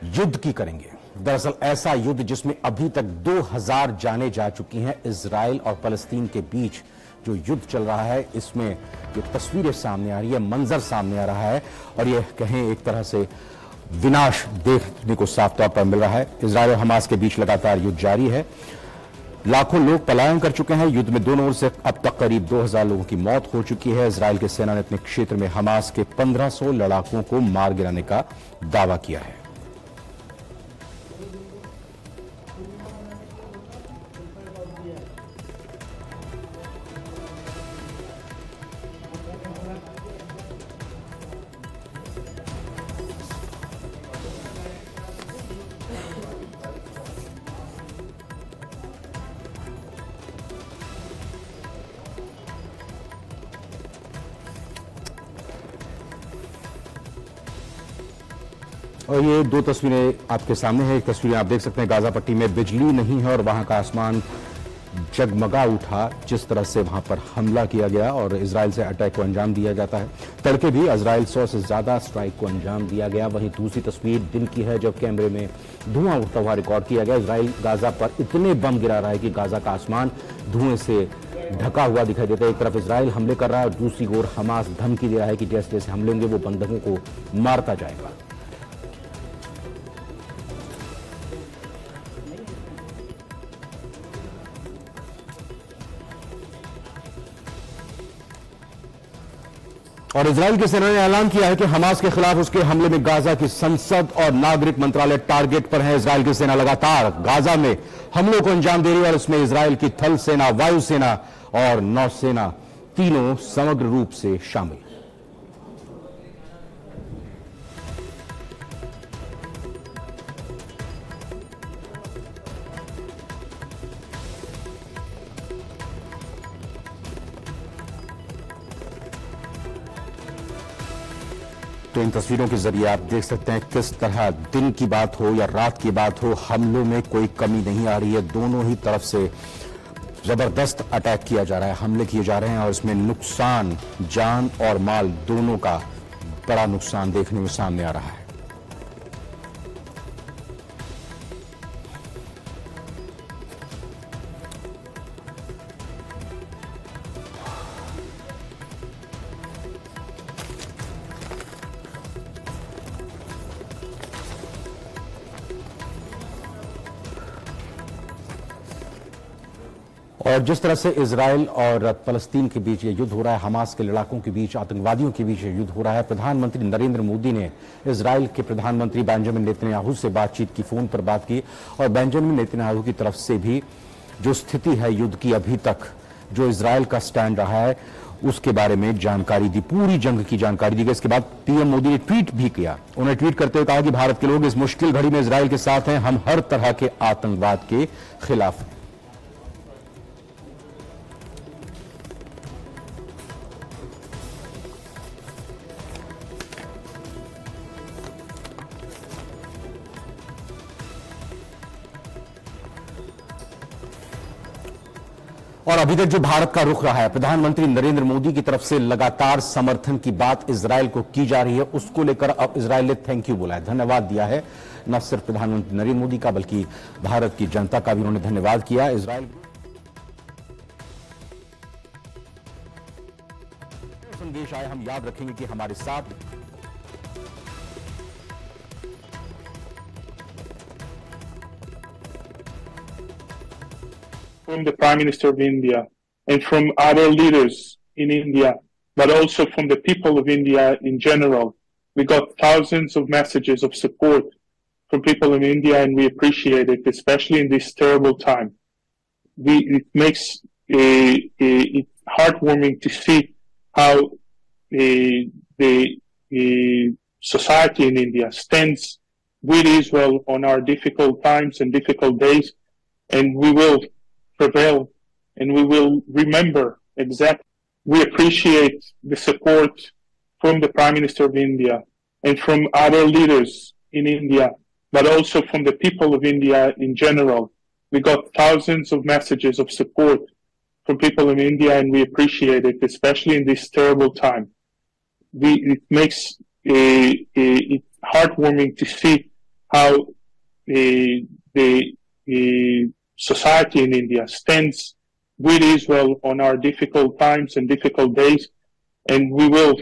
युद्ध की करेंगे। दरअसल ऐसा युद्ध जिसमें अभी तक 2000 जानें जा चुकी हैं। इजराइल और फलस्तीन के बीच जो युद्ध चल रहा है, इसमें ये तस्वीरें सामने आ रही है, मंजर सामने आ रहा है और ये कहें एक तरह से विनाश देखने को साफ तौर पर मिल रहा है। इजराइल और हमास के बीच लगातार युद्ध जारी है। लाखों लोग पलायन कर चुके हैं। युद्ध में दोनों ओर से अब तक करीब 2000 लोगों की मौत हो चुकी है। इजराइल की सेना ने अपने क्षेत्र में हमास के 1500 लड़ाकों को मार गिराने का दावा किया है। और ये दो तस्वीरें आपके सामने हैं। एक तस्वीर आप देख सकते हैं, गाजा पट्टी में बिजली नहीं है और वहां का आसमान जगमगा उठा। जिस तरह से वहां पर हमला किया गया और इजराइल से अटैक को अंजाम दिया जाता है। तड़के भी इजराइल 100 से ज्यादा स्ट्राइक को अंजाम दिया गया। वहीं दूसरी तस्वीर दिन की है जब कैमरे में धुआं उठता हुआ रिकॉर्ड किया गया। इजराइल गाजा पर इतने बम गिरा रहा है कि गाजा का आसमान धुएं से ढका हुआ दिखाई देता है। एक तरफ इजराइल हमले कर रहा है और दूसरी ओर हमास धमकी दे रहा है कि जैसे जैसे हमले होंगे वो बंधकों को मारता जाएगा। और इजराइल की सेना ने ऐलान किया है कि हमास के खिलाफ उसके हमले में गाजा की संसद और नागरिक मंत्रालय टारगेट पर है। इजराइल की सेना लगातार गाजा में हमलों को अंजाम दे रही है और इसमें इजराइल की थल सेना, वायुसेना और नौसेना तीनों समग्र रूप से शामिल। तो इन तस्वीरों के जरिए आप देख सकते हैं किस तरह दिन की बात हो या रात की बात हो, हमलों में कोई कमी नहीं आ रही है। दोनों ही तरफ से जबरदस्त अटैक किया जा रहा है, हमले किए जा रहे हैं और इसमें नुकसान, जान और माल दोनों का बड़ा नुकसान देखने में सामने आ रहा है। और जिस तरह से इजराइल और फलस्तीन के बीच ये युद्ध हो रहा है, हमास के लड़ाकों के बीच, आतंकवादियों के बीच ये युद्ध हो रहा है। प्रधानमंत्री नरेंद्र मोदी ने इजराइल के प्रधानमंत्री बेंजामिन नेतन्याहू से बातचीत की, फोन पर बात की और बेंजामिन नेतन्याहू की तरफ से भी जो स्थिति है युद्ध की, अभी तक जो इजराइल का स्टैंड रहा है उसके बारे में जानकारी दी, पूरी जंग की जानकारी दी गई। इसके बाद पीएम मोदी ने ट्वीट भी किया। उन्होंने ट्वीट करते हुए कहा कि भारत के लोग इस मुश्किल घड़ी में इजराइल के साथ हैं, हम हर तरह के आतंकवाद के खिलाफ हैं। और अभी तक जो भारत का रुख रहा है, प्रधानमंत्री नरेंद्र मोदी की तरफ से लगातार समर्थन की बात इजराइल को की जा रही है। उसको लेकर अब इजराइल ने थैंक यू बोला है, धन्यवाद दिया है। न सिर्फ प्रधानमंत्री नरेंद्र मोदी का बल्कि भारत की जनता का भी उन्होंने धन्यवाद किया। इजराइल संदेश आए, हम याद रखेंगे कि हमारे साथ from the Prime Minister of India and from other leaders in India, but also from the people of India in general. We got thousands of messages of support from people in India, and we appreciate it, especially in this terrible time. It makes it heartwarming to see how the society in India stands with Israel on our difficult times and difficult days, and we will prevail, and we will remember exactly. We appreciate the support from the Prime Minister of India and from other leaders in India, but also from the people of India in general. We got thousands of messages of support from people in India, and we appreciate it, especially in this terrible time. It makes it heartwarming to see how the society in India stands with Israel on our difficult times and difficult days, and we will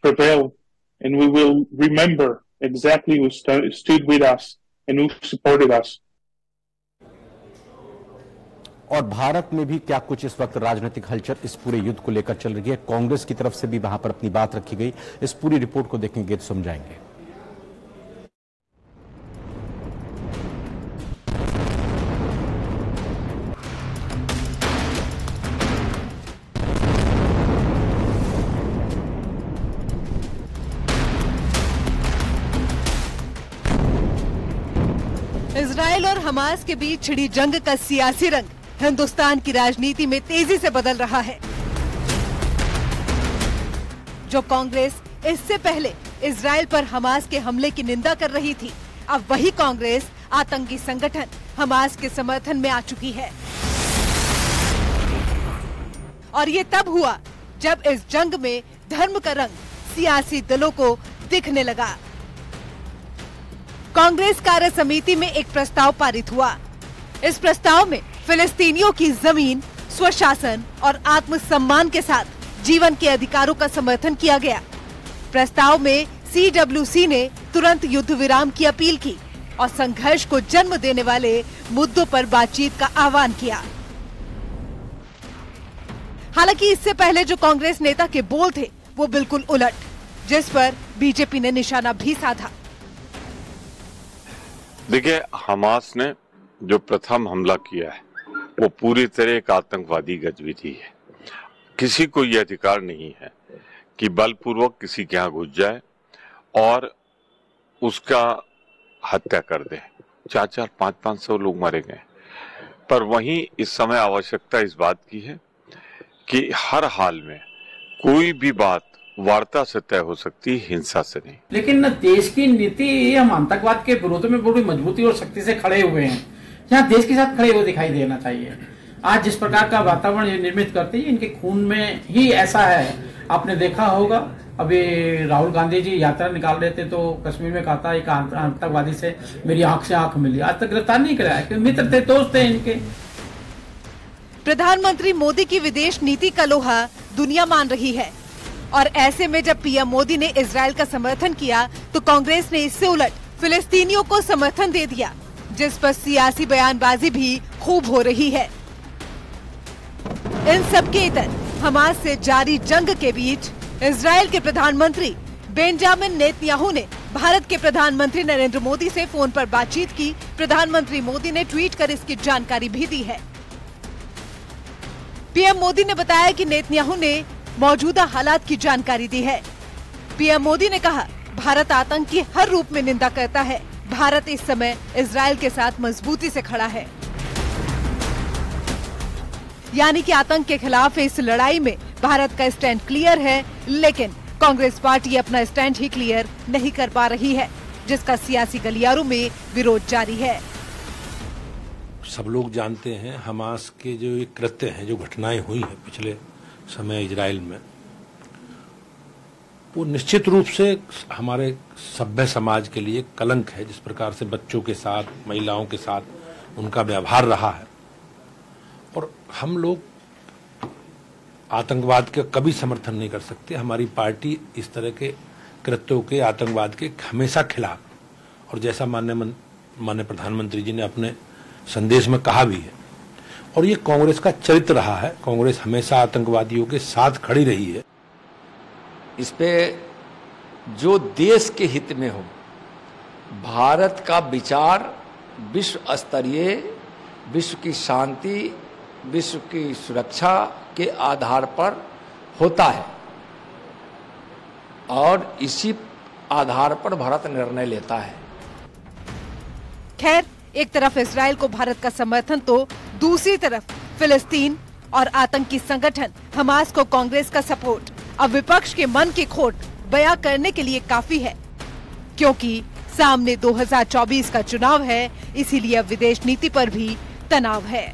prevail, and we will remember exactly who stood with us and who supported us. और भारत में भी क्या कुछ इस वक्त राजनीतिक हलचल इस पूरे युद्ध को लेकर चल रही है? कांग्रेस की तरफ से भी वहां पर अपनी बात रखी गई। इस पूरी रिपोर्ट को देखेंगे तो समझाएंगे। इजराइल और हमास के बीच छिड़ी जंग का सियासी रंग हिंदुस्तान की राजनीति में तेजी से बदल रहा है। जो कांग्रेस इससे पहले इजराइल पर हमास के हमले की निंदा कर रही थी, अब वही कांग्रेस आतंकी संगठन हमास के समर्थन में आ चुकी है। और ये तब हुआ जब इस जंग में धर्म का रंग सियासी दलों को दिखने लगा। कांग्रेस कार्य समिति में एक प्रस्ताव पारित हुआ। इस प्रस्ताव में फिलिस्तीनियों की जमीन, स्वशासन और आत्मसम्मान के साथ जीवन के अधिकारों का समर्थन किया गया। प्रस्ताव में CWC ने तुरंत युद्ध विराम की अपील की और संघर्ष को जन्म देने वाले मुद्दों पर बातचीत का आह्वान किया। हालांकि इससे पहले जो कांग्रेस नेता के बोल थे वो बिल्कुल उलट, जिस पर बीजेपी ने निशाना भी साधा। देखिए, हमास ने जो प्रथम हमला किया है वो पूरी तरह एक आतंकवादी गतिविधि है। किसी को यह अधिकार नहीं है कि बलपूर्वक किसी के यहाँ घुस जाए और उसका हत्या कर दे। 400, 500 लोग मारे गए। पर वहीं इस समय आवश्यकता इस बात की है कि हर हाल में कोई भी बात वार्ता से तय हो सकती है, हिंसा से नहीं। लेकिन देश की नीति हम आतंकवाद के विरोध में बड़ी मजबूती और शक्ति से खड़े हुए हैं। यहाँ देश के साथ खड़े हुए दिखाई देना चाहिए। आज जिस प्रकार का वातावरण ये निर्मित करते हैं, इनके खून में ही ऐसा है। आपने देखा होगा, अभी राहुल गांधी जी यात्रा निकाल रहे थे तो कश्मीर में कहा था एक आतंकवादी से मेरी आंख से आंख मिली। आज तक गिरफ्तार नहीं कराया क्योंकि मित्र थे, दोस्त थे इनके। प्रधानमंत्री मोदी की विदेश नीति का लोहा दुनिया मान रही है और ऐसे में जब पीएम मोदी ने इजराइल का समर्थन किया तो कांग्रेस ने इससे उलट फिलिस्तीनियों को समर्थन दे दिया, जिस पर सियासी बयानबाजी भी खूब हो रही है। इन सब के इतर हमास से जारी जंग के बीच इजराइल के प्रधानमंत्री बेंजामिन नेतन्याहू ने भारत के प्रधानमंत्री नरेंद्र मोदी से फोन पर बातचीत की। प्रधानमंत्री मोदी ने ट्वीट कर इसकी जानकारी भी दी है। पीएम मोदी ने बताया कि नेतन्याहू ने मौजूदा हालात की जानकारी दी है। पीएम मोदी ने कहा, भारत आतंक की हर रूप में निंदा करता है। भारत इस समय इजराइल के साथ मजबूती से खड़ा है। यानी कि आतंक के खिलाफ इस लड़ाई में भारत का स्टैंड क्लियर है, लेकिन कांग्रेस पार्टी अपना स्टैंड ही क्लियर नहीं कर पा रही है, जिसका सियासी गलियारों में विरोध जारी है। सब लोग जानते हैं हमास के जो ये कृत्य हैं, जो घटनाएं हुई हैं पिछले समय इजराइल में, वो निश्चित रूप से हमारे सभ्य समाज के लिए कलंक है। जिस प्रकार से बच्चों के साथ, महिलाओं के साथ उनका व्यवहार रहा है, और हम लोग आतंकवाद का कभी समर्थन नहीं कर सकते। हमारी पार्टी इस तरह के कृत्यों के, आतंकवाद के हमेशा खिलाफ, और जैसा माननीय प्रधानमंत्री जी ने अपने संदेश में कहा भी है, और ये कांग्रेस का चरित्र रहा है। कांग्रेस हमेशा आतंकवादियों के साथ खड़ी रही है। इस पे जो देश के हित में हो, भारत का विचार विश्व स्तरीय, विश्व की शांति, विश्व की सुरक्षा के आधार पर होता है, और इसी आधार पर भारत निर्णय लेता है। खैर, एक तरफ इजराइल को भारत का समर्थन तो दूसरी तरफ फिलिस्तीन और आतंकी संगठन हमास को कांग्रेस का सपोर्ट अब विपक्ष के मन की खोट बयां करने के लिए काफी है, क्योंकि सामने 2024 का चुनाव है। इसीलिए अब विदेश नीति पर भी तनाव है।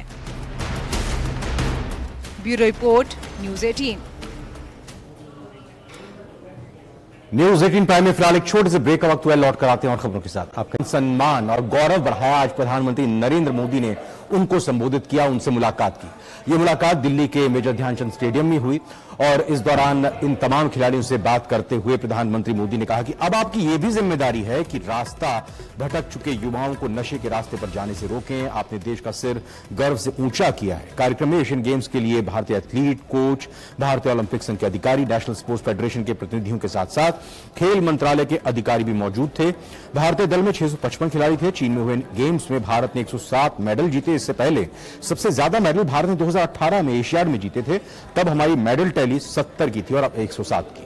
Bureau report, news 18। News 18 prime में फिलहाल एक छोटे से ब्रेक का वक्त हुआ, लौट कर आते हैं और खबरों के साथ। आपका सम्मान और गौरव बढ़ाया। आज प्रधानमंत्री नरेंद्र मोदी ने उनको संबोधित किया, उनसे मुलाकात की। ये मुलाकात दिल्ली के मेजर ध्यानचंद स्टेडियम में हुई और इस दौरान इन तमाम खिलाड़ियों से बात करते हुए प्रधानमंत्री मोदी ने कहा कि अब आपकी यह भी जिम्मेदारी है कि रास्ता भटक चुके युवाओं को नशे के रास्ते पर जाने से रोकें। आपने देश का सिर गर्व से ऊंचा किया है। कार्यक्रम में एशियन गेम्स के लिए भारतीय एथलीट, कोच, भारतीय ओलंपिक संघ के अधिकारी, नेशनल स्पोर्ट्स फेडरेशन के प्रतिनिधियों के साथ साथ खेल मंत्रालय के अधिकारी भी मौजूद थे। भारतीय दल में 655 खिलाड़ी थे। चीन में हुए गेम्स में भारत ने 107 मेडल जीते। इससे पहले सबसे ज्यादा मेडल भारत ने 2018 में एशियाड में जीते थे, तब हमारी मेडल टैली 70 की थी और अब 107 की।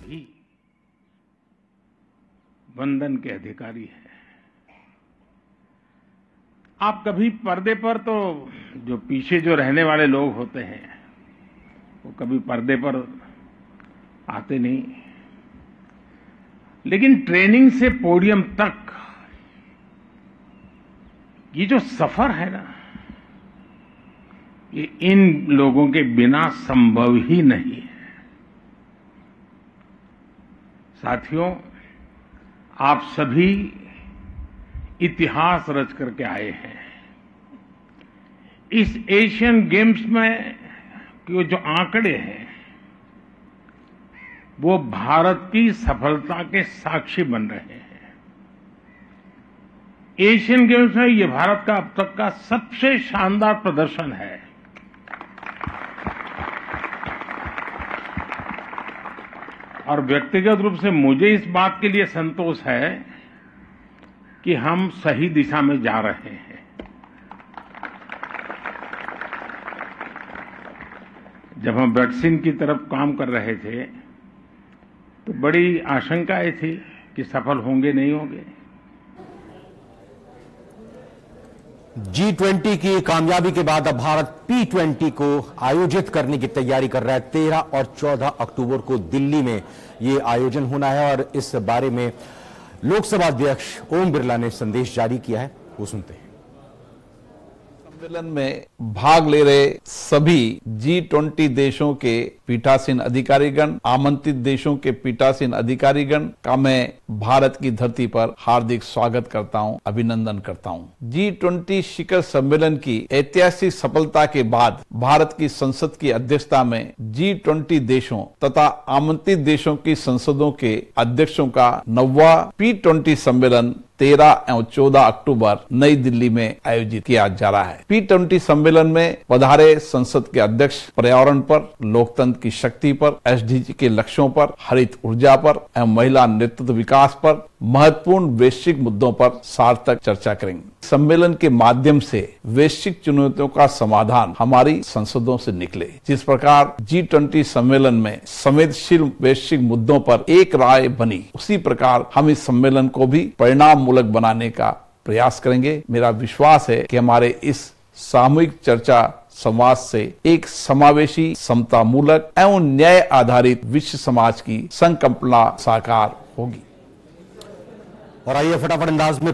भी वंदन के अधिकारी हैं। आप कभी पर्दे पर, तो जो पीछे जो रहने वाले लोग होते हैं वो कभी पर्दे पर आते नहीं, लेकिन ट्रेनिंग से पोडियम तक ये जो सफर है ना, ये इन लोगों के बिना संभव ही नहीं है। साथियों, आप सभी इतिहास रच करके आए हैं। इस एशियन गेम्स में जो आंकड़े हैं वो भारत की सफलता के साक्षी बन रहे हैं। एशियन गेम्स में ये भारत का अब तक का सबसे शानदार प्रदर्शन है। और व्यक्तिगत रूप से मुझे इस बात के लिए संतोष है कि हम सही दिशा में जा रहे हैं। जब हम वैक्सीन की तरफ काम कर रहे थे तो बड़ी आशंकाएं थी कि सफल होंगे नहीं होंगे। G20 की कामयाबी के बाद अब भारत P20 को आयोजित करने की तैयारी कर रहा है। 13 और 14 अक्टूबर को दिल्ली में ये आयोजन होना है और इस बारे में लोकसभा अध्यक्ष ओम बिरला ने संदेश जारी किया है, वो सुनते हैं। सम्मेलन में भाग ले रहे सभी G20 देशों के पीठासीन अधिकारीगण, आमंत्रित देशों के पीठासीन अधिकारीगण का मैं भारत की धरती पर हार्दिक स्वागत करता हूं, अभिनंदन करता हूं। G20 शिखर सम्मेलन की ऐतिहासिक सफलता के बाद भारत की संसद की अध्यक्षता में G20 देशों तथा आमंत्रित देशों की संसदों के अध्यक्षों का 9वां P20 सम्मेलन 13 एवं 14 अक्टूबर नई दिल्ली में आयोजित किया जा रहा है। P20 सम्मेलन में पधारे संसद के अध्यक्ष पर्यावरण पर, लोकतंत्र की शक्ति पर, SDG के लक्ष्यों पर, हरित ऊर्जा पर एवं महिला नेतृत्व विकास पर, महत्वपूर्ण वैश्विक मुद्दों पर सार्थक चर्चा करेंगे। सम्मेलन के माध्यम से वैश्विक चुनौतियों का समाधान हमारी संसदों से निकले। जिस प्रकार G20 सम्मेलन में संवेदनशील वैश्विक मुद्दों पर एक राय बनी, उसी प्रकार हम इस सम्मेलन को भी परिणाम मूलक बनाने का प्रयास करेंगे। मेरा विश्वास है कि हमारे इस सामूहिक चर्चा संवाद से एक समावेशी, समता मूलक एवं न्याय आधारित विश्व समाज की संकल्पना साकार होगी। और आइए फटाफट अंदाज में